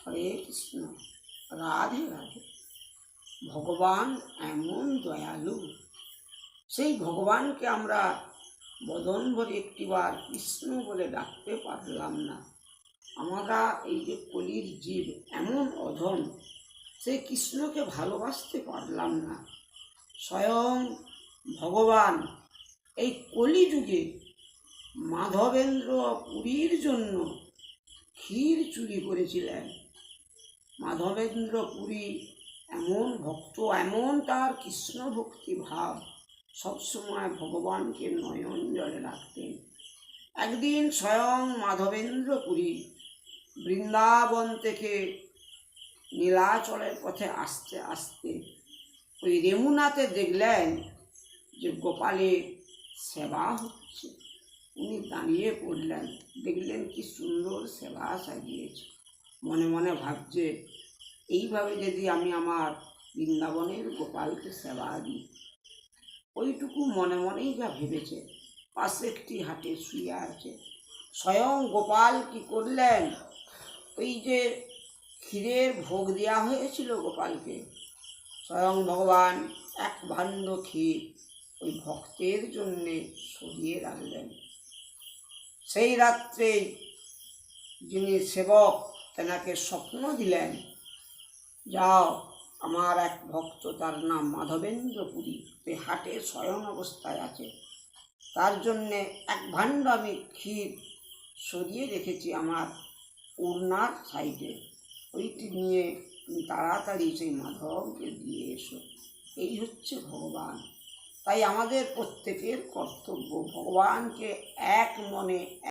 হরে কৃষ্ণ, রাধে রাধে। ভগবান এমন দয়ালু, সেই ভগবানকে আমরা বদন ভরে একটিবার কৃষ্ণ বলে ডাকতে পারলাম না। আমরা এই যে কলির জীব এমন অধম, সেই কৃষ্ণকে ভালোবাসতে পারলাম না। স্বয়ং ভগবান এই কলিযুগে মাধবেন্দ্র পুরীর জন্য ক্ষীর চুরি করেছিলেন। মাধবেন্দ্র পুরী এমন ভক্ত, এমন তার কৃষ্ণ ভক্তি ভাব, সবসময় ভগবানকে নয়ন জলে রাখতেন। একদিন স্বয়ং মাধবেন্দ্র পুরী বৃন্দাবন থেকে নীলাচলের পথে আসতে আসতে ওই রেমুনাতে দেখলেন যে গোপালের সেবা হচ্ছে। উনি দাঁড়িয়ে পড়লেন, দেখলেন কি সুন্দর সেবা সাজিয়েছে। মনে মনে ভাবছে, এইভাবে যদি আমি আমার বৃন্দাবনের গোপালকে সেবা দিই। ওইটুকু মনে মনেই যা ভেবেছে, পাশে একটি হাটে শুয়ে আছে। স্বয়ং গোপাল কি করলেন, ওই যে ক্ষীরের ভোগ দেওয়া হয়েছিল গোপালকে, স্বয়ং ভগবান এক ভাণ্ড ক্ষীর ওই ভক্তের জন্যে সরিয়ে রাখলেন। সেই রাত্রে যিনি সেবক তেনাকে স্বপ্ন দিলেন, যাও, আমার এক ভক্ত, তার নাম মাধবেন্দ্র পুরী, ওই হাটে শয়ন অবস্থায় আছে, তার জন্যে এক ভাণ্ড আমি ক্ষীর সরিয়ে রেখেছি আমার উড়নার সাইডে, ওইটি নিয়ে তুমি তাড়াতাড়ি সেই মাধবকে দিয়ে এসো। এই হচ্ছে ভগবান। তাই আমাদের প্রত্যেকের কর্তব্য ভগবানকে এক মনে